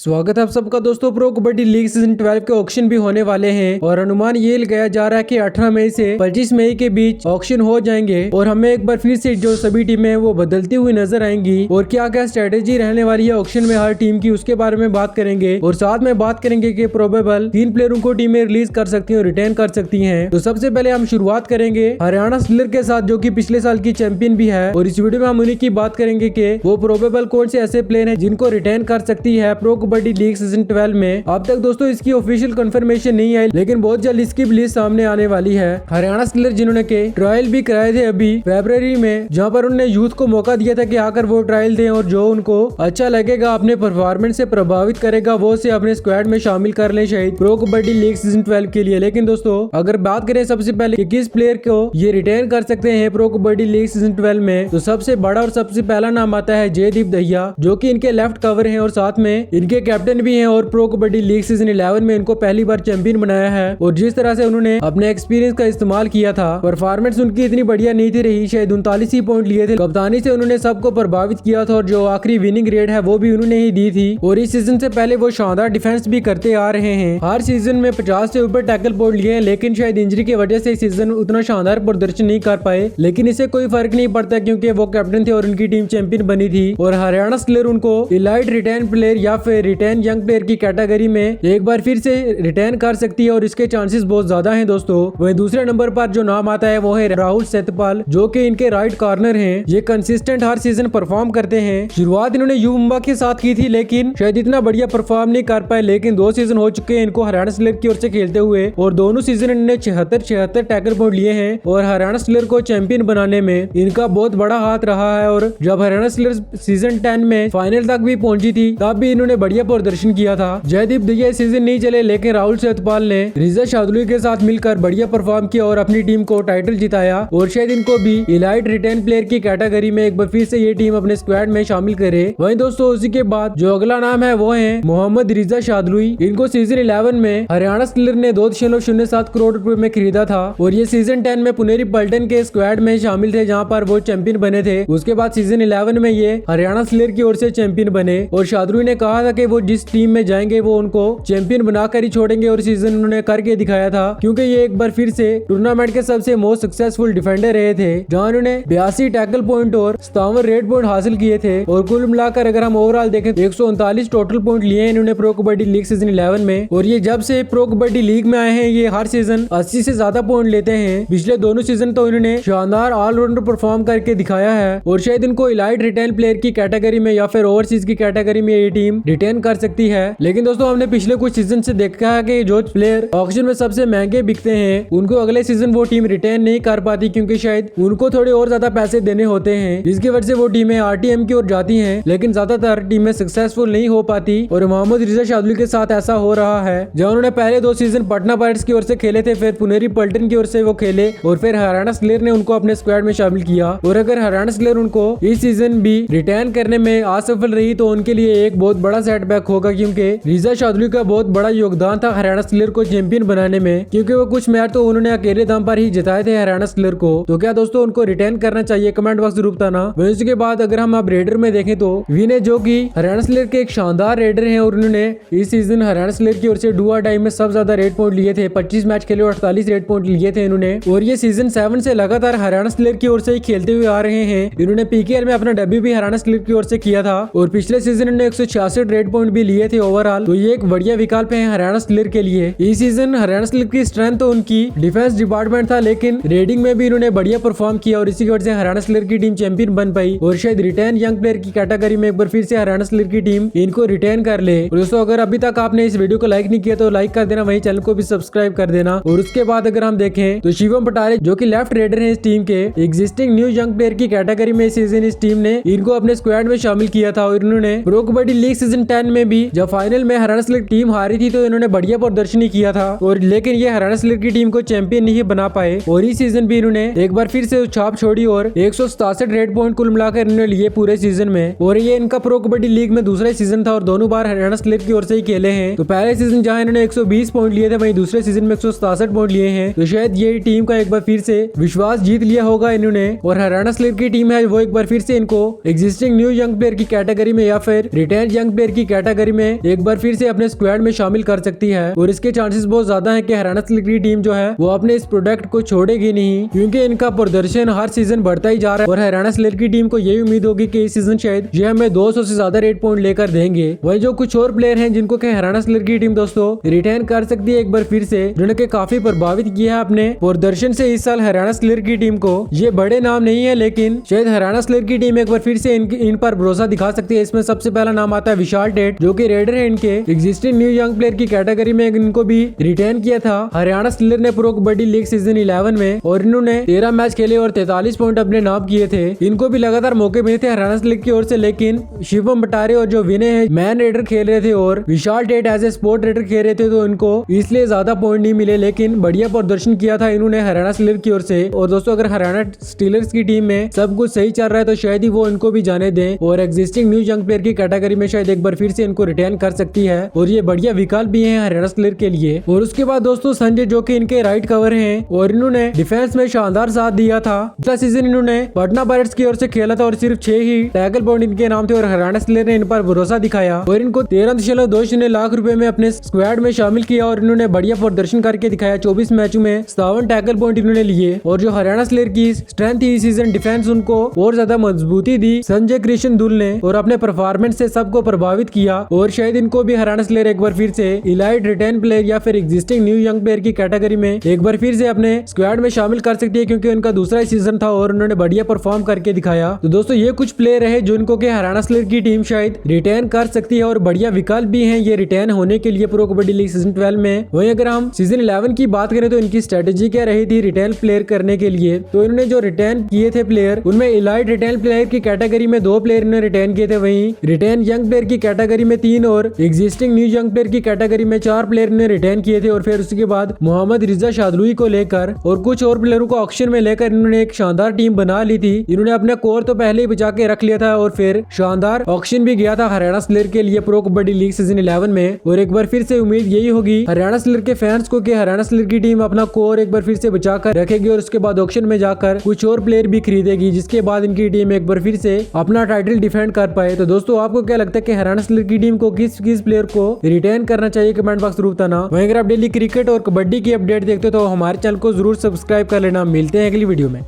स्वागत है आप सबका दोस्तों। प्रो कबड्डी लीग सीजन 12 के ऑक्शन भी होने वाले हैं और अनुमान ये लगाया जा रहा है कि 18 मई से 25 मई के बीच ऑक्शन हो जाएंगे और हमें एक बार फिर से जो सभी टीमें हैं वो बदलती हुई नजर आएंगी और क्या क्या स्ट्रेटेजी रहने वाली है ऑक्शन में हर टीम की, उसके बारे में बात करेंगे और साथ में बात करेंगे कि प्रोबेबल 3 प्लेयरों को टीमें रिलीज कर सकती है और रिटेन कर सकती है। तो सबसे पहले हम शुरुआत करेंगे हरियाणा स्टिलर के साथ, जो की पिछले साल की चैंपियन भी है, और इस वीडियो में हम उन्हीं की बात करेंगे कि वो प्रोबेबल कौन से ऐसे प्लेयर है जिनको रिटेन कर सकती है प्रो कबड्डी लीग सीजन 12 में। अब तक दोस्तों इसकी ऑफिशियल कंफर्मेशन नहीं आई, लेकिन बहुत जल्द इसकी लिस्ट सामने आने वाली है। हरियाणा स्टिलर जिन्होंने के ट्रायल भी कराए थे अभी फरवरी में, जहां पर उन्होंने यूथ को मौका दिया था कि आकर वो ट्रायल दें और जो उनको अच्छा लगेगा, अपने परफॉर्मेंस से प्रभावित करेगा, वो से अपने स्क्वाड में शामिल कर ले शायद प्रो कबड्डी लीग सीजन 12 के लिए। लेकिन दोस्तों अगर बात करें सबसे पहले कि किस प्लेयर को ये रिटेन कर सकते हैं प्रो कबड्डी लीग सीजन 12 में, तो सबसे बड़ा और सबसे पहला नाम आता है जयदीप दहिया, जो कि इनके लेफ्ट कवर हैं और साथ में इनके कैप्टन भी हैं और प्रो कबड्डी लीग सीजन 11 में इनको पहली बार चैंपियन बनाया है। और जिस तरह से उन्होंने अपने एक्सपीरियंस का इस्तेमाल किया था, परफॉर्मेंस उनकी इतनी बढ़िया नहीं थी रही, शायद 39 ही पॉइंट लिए थे। कप्तानी से उन्होंने सबको प्रभावित किया था और जो आखिरी विनिंग रेट है वो भी उन्होंने ही दी थी। और इस सीजन से पहले वो शानदार डिफेंस भी करते आ रहे हैं, हर सीजन में 50 से ऊपर टैकल पॉइंट लिए हैं, लेकिन शायद इंजरी की वजह से इस सीजन उतना शानदार प्रदर्शन नहीं कर पाए। लेकिन इससे कोई फर्क नहीं पड़ता क्योंकि वो कैप्टन थे और उनकी टीम चैंपियन बनी थी। और हरियाणा स्टिलर उनको इलाइट रिटेन प्लेयर या फिर रिटेन यंग प्लेयर की कैटेगरी में एक बार फिर से रिटेन कर सकती है और इसके चांसेस बहुत ज्यादा हैं दोस्तों। वहीं दूसरे नंबर पर जो नाम आता है वो है राहुल सतपाल, जो कि इनके राइट कॉर्नर हैं। ये कंसिस्टेंट हर सीजन परफॉर्म करते हैं। शुरुआत इन्होंने यू मुंबा के साथ की थी, लेकिन शायद इतना बढ़िया परफॉर्म नहीं कर पाए, लेकिन 2 सीजन हो चुके हैं इनको हरियाणा स्टिलर की ओर से खेलते हुए और दोनों सीजन इन्होंने 76 टैकल पॉइंट लिए हैं और हरियाणा स्टिलर को चैंपियन बनाने में इनका बहुत बड़ा हाथ रहा है। और जब हरियाणा स्टिलर सीजन 10 में फाइनल तक भी पहुंची थी, तब भी इन्होंने बढ़िया प्रदर्शन किया था। जयदीप दहिया सीजन नहीं चले, लेकिन राहुल सतपाल ने रिजा शादुली के साथ मिलकर बढ़िया परफॉर्म किया और अपनी टीम को टाइटल जिताया। और शायद इनको भी इलाइट रिटेन प्लेयर की कैटेगरी में एक बार फिर से ये टीम अपने स्क्वाड में शामिल करे। वहीं दोस्तों उसी के बाद जो अगला नाम है वो है मोहम्मद रिजा शादुली। इनको सीजन 11 में हरियाणा स्टिलर ने 2.07 करोड़ रुपए में खरीदा था और ये सीजन 10 में पुनेरी पल्टन के स्क्वाड में शामिल थे, जहाँ पर वो चैंपियन बने थे। उसके बाद सीजन 11 में ये हरियाणा स्टिलर की ओर से चैंपियन बने और शादुली ने कहा था कि वो जिस टीम में जाएंगे वो उनको चैंपियन बनाकर ही छोड़ेंगे और सीजन उन्होंने करके दिखाया था, क्योंकि ये एक बार फिर से टूर्नामेंट के सबसे मोस्ट सक्सेसफुल डिफेंडर रहे थे, जहां उन्होंने 82 टैकल पॉइंट और 57 रेड पॉइंट हासिल किए थे। और कुल मिलाकर अगर हम ओवरऑल देखें तो 139 टोटल पॉइंट लिए हैं इन्होंने प्रो कबड्डी लीग सीजन 11 में। और ये जब से प्रो कबड्डी लीग में आए हैं ये हर सीजन 80 से ज्यादा पॉइंट लेते हैं। पिछले दोनों सीजन तो इन्होंने शानदार ऑलराउंडर परफॉर्म करके दिखाया है और शायद इनको इलाइट रिटेन प्लेयर की कैटेगरी में या फिर ओवरसीज की कैटेगरी में ये टीम रिटेन कर सकती है। लेकिन दोस्तों हमने पिछले कुछ सीजन से देखा है कि जो प्लेयर ऑक्शन में सबसे महंगे बिकते हैं उनको अगले सीजन वो टीम रिटेन नहीं कर पाती, क्योंकि शायद उनको थोड़े और ज्यादा पैसे देने होते हैं, जिसकी वजह से वो टीमें आरटीएम की ओर जाती हैं, लेकिन ज्यादातर टीमें सक्सेसफुल नहीं हो पाती। और मोहम्मद रिजा शादुली के साथ ऐसा हो रहा है, जहां उन्होंने पहले 2 सीजन पटना पायरेट्स की ओर से खेले थे, फिर पुनेरी पल्टन की ओर से वो खेले और फिर हरियाणा स्टिलर ने उनको अपने स्क्वाड में शामिल किया। और अगर हरियाणा स्टिलर उनको इस सीजन भी रिटेन करने में असफल रही तो उनके लिए एक बहुत बड़ा सेटबैक होगा, क्योंकि रिजा शादुली का बहुत बड़ा योगदान था हरियाणा स्टिलर को चैंपियन बनाने में, क्योंकि वो कुछ मैच तो उन्होंने अकेले दम पर ही जिताए थे हरियाणा स्टिलर को। तो क्या दोस्तों उनको रिटेन करना चाहिए? कमेंट बॉक्स जरूर बताना। उसके बाद अगर हम अब रेडर में देखें तो विनय, जो कि हरियाणा स्टिलर के एक शानदार रेडर हैं और उन्होंने इस सीजन हरियाणा स्टिलर की ओर से डुआ टाइम में सबसे ज्यादा रेड पॉइंट लिए थे, 25 मैच खेले और 48 रेड पॉइंट लिए थे इन्होंने। और ये सीजन 7 से लगातार हरियाणा स्टिलर की ओर से ही खेलते हुए आ रहे हैं। इन्होंने पीकेएल में अपना डेब्यू भी हरियाणा स्टिलर की ओर से किया था और पिछले सीजन इन्होंने 166 रेड पॉइंट भी लिए थे ओवरऑल। तो ये एक बढ़िया विकल्प है हरियाणा स्टिलर के लिए। इस सीजन हरियाणा स्टिलर की स्ट्रेंथ तो उनकी डिफेंस डिपार्टमेंट था, लेकिन रेडिंग में भी इन्होंने बढ़िया परफॉर्म किया और इसी की वजह से हरियाणा स्टिलर की टीम चैंपियन बन पाई। और शायद रिटेन यंग प्लेयर की कैटेगरी में एक बार फिर से हरियाणा स्टिलर की टीम इनको रिटेन कर ले। और दोस्तों अगर अभी तक आपने इस वीडियो को लाइक नहीं किया तो लाइक कर देना, वहीं चैनल को भी सब्सक्राइब कर देना। और उसके बाद अगर हम देखें तो शिवम पटारे, जो कि लेफ्ट रेडर है इस टीम के, एग्जिस्टिंग न्यू यंग प्लेयर की कैटेगरी में इस सीजन इस टीम ने इनको अपने स्क्वाड में शामिल किया था। और इन्होंने प्रो कबड्डी लीग सीजन 10 में भी जब फाइनल में हरियाणा स्टिलर टीम हारी थी तो इन्होंने बढ़िया प्रदर्शन किया था, और लेकिन ये हरियाणा स्टिलर की टीम को चैंपियन नहीं बना पाए। और इस सीजन भी इन्होंने एक बार फिर से छाप छोड़ी और 167 रेड पॉइंट कुल मिलाकर इन्होंने लिए पूरे सीजन में। और ये इनका प्रो कबड्डी लीग में दूसरा सीजन था और दोनों बार हरियाणा स्टिलर की ओर से ही खेले हैं। तो पहले सीजन जहां इन्होंने 120 पॉइंट लिए थे, वहीं दूसरे सीजन में 167 पॉइंट लिए हैं। तो शायद ये टीम का एक बार फिर से विश्वास जीत लिया होगा इन्होंने। और हरियाणा स्टिलर की टीम है वो एक बार फिर से इनको एग्जिस्टिंग न्यू यंग प्लेयर की कैटेगरी में या फिर रिटेन यंग प्लेयर की कैटेगरी में एक बार फिर से अपने स्क्वाड में शामिल कर सकती है और इसके चांसेस बहुत ज्यादा है कि हरियाणा स्लिल्क की टीम जो है वो अपने इस प्रोडक्ट को छोड़ेगी नहीं, क्योंकि इनका प्रदर्शन हर सीजन बढ़ता ही जा रहा है और हरियाणा स्लिल्क की टीम को यही उम्मीद होगी कि इस सीजन शायद ये हमें 200 से ज्यादा रेट पॉइंट लेकर देंगे। वही जो कुछ और प्लेयर हैं जिनको कि हरियाणा स्लिल्क की टीम दोस्तों रिटेन कर सकती है एक बार फिर से, जिन्होंने काफी प्रभावित किया है अपने प्रदर्शन से इस साल हरियाणा स्लिल्क की टीम को। ये बड़े नाम नहीं है लेकिन शायद हरियाणा स्लिल्क की टीम एक बार फिर से इन पर भरोसा दिखा सकती है। इसमें सबसे पहला नाम आता है विशाल टेट, जो कि रेडर है इनके एग्जिस्टिंग न्यू यंग प्लेयर की कैटेगरी में इनको भी रिटेन किया था हरियाणा स्लिल्क ने प्रो कबड्डी लीग सीजन 11 में, और इन्होंने 13 मैच खेले और 43 पॉइंट अपने नाम किए थे। इनको भी लगातार मौके मिले थे हरियाणा स्लिल्क की ओर से, लेकिन शिवम बटारे और जो विनय है मैन रेडर खेल रहे थे और Vishal Tate as a sport raider खेल रहे थे, तो इनको इसलिए ज्यादा पॉइंट नहीं मिले, लेकिन बढ़िया प्रदर्शन किया था इन्होंने हरियाणा स्लिल्क की ओर से। और दोस्तों अगर हरियाणा स्टीलर्स की टीम में सब कुछ सही चल रहा है तो शायद ही वो इनको भी जाने दें और एग्जिस्टिंग न्यू यंग प्लेयर की कैटेगरी में शायद एक बार फिर से इनको रिटेन कर सकती है, और ये बढ़िया विकल्प भी है हरियाणा स्लिल्क के लिए। और उसके बाद दोस्तों संजय, जो कि इनके राइट कवर हैं और इन्होंने डिफेंस में शानदार साथ दिया था। पिछला सीजन इन्होंने पटना पायरेट्स की ओर से खेला था और सिर्फ 6 ही टैकल पॉइंट इनके नाम थे, और हरियाणा स्लिल्क ने इन पर भरोसा दिखाया और इनको 13.20 लाख रुपए में अपने स्क्वाड में शामिल किया और इन्होंने बढ़िया प्रदर्शन करके दिखाया। 24 मैचों में 57 टैकल पॉइंट इन्होंने लिए, और जो हरियाणा स्लिल्क की स्ट्रेंथ थी इस सीजन डिफेंस उनको और ज्यादा मजबूती दी संजय कृष्ण दुल ने, और अपने परफॉर्मेंस से सबको प्रभावित किया। और शायद इनको भी हरियाणा स्लिल्क एक बार फिर से इलाइट रिटेन प्लेयर या फिर एग्जिस्टिंग न्यू यंग प्लेयर की कैटेगरी में एक बार फिर से अपने स्क्वाड में शामिल कर सकती है, क्योंकि उनका दूसरा सीजन था और उन्होंने बढ़िया परफॉर्म करके दिखाया। तो दोस्तों ये कुछ प्लेयर है जो इनको के हरियाणा स्लिल्क की टीम शायद रिटेन कर सकती है, और बढ़िया विकल्प भी है ये रिटेन होने के लिए प्रो कबड्डी लीग सीजन 12 में। वहीं अगर हम सीजन 11 की बात करें तो इनकी स्ट्रेटेजी क्या रही थी रिटेन प्लेयर करने के लिए, तो इन्होंने जो रिटेन किए थे प्लेयर उनमें इलाइट रिटेन प्लेयर की कैटेगरी में 2 प्लेयर इन्होंने रिटेन किए थे, वहीं रिटेन यंग प्लेयर की कैटेगरी में 3 और एग्जिस्टिंग न्यू यंग प्लेयर की कैटेगरी में 4 प्लेयर ने रिटेन किए थे। और फिर उसके बाद मोहम्मद रिजा शादलुई को लेकर और कुछ और प्लेयरों को ऑक्शन में लेकर इन्होंने एक शानदार टीम बना ली थी। इन्होंने अपने कोर तो पहले ही बचा के रख लिया था और फिर शानदार ऑक्शन भी गया था हरियाणा स्लिल्क के लिए प्रो कबड्डी लीग सीजन 11 में। और एक बार फिर से उम्मीद यही होगी हरियाणा स्लिल्क के फैंस को कि हरियाणा स्लिल्क की टीम अपना कोर एक बार फिर से बचा कर रखेगी और उसके बाद ऑक्शन में जाकर कुछ और प्लेयर भी खरीदेगी, जिसके बाद इनकी टीम एक बार फिर से अपना टाइटल डिफेंड कर पाए। तो दोस्तों आपको क्या लगता है कि हरियाणा स्लिल्क की टीम को किस प्लेयर को रिटेन करना चाहिए, कमेंट बॉक्स जरूर बताना। वहीं अगर आप डेली क्रिकेट और कबड्डी की अपडेट देखते हो तो हमारे चैनल को जरूर सब्सक्राइब कर लेना। मिलते हैं अगली वीडियो में।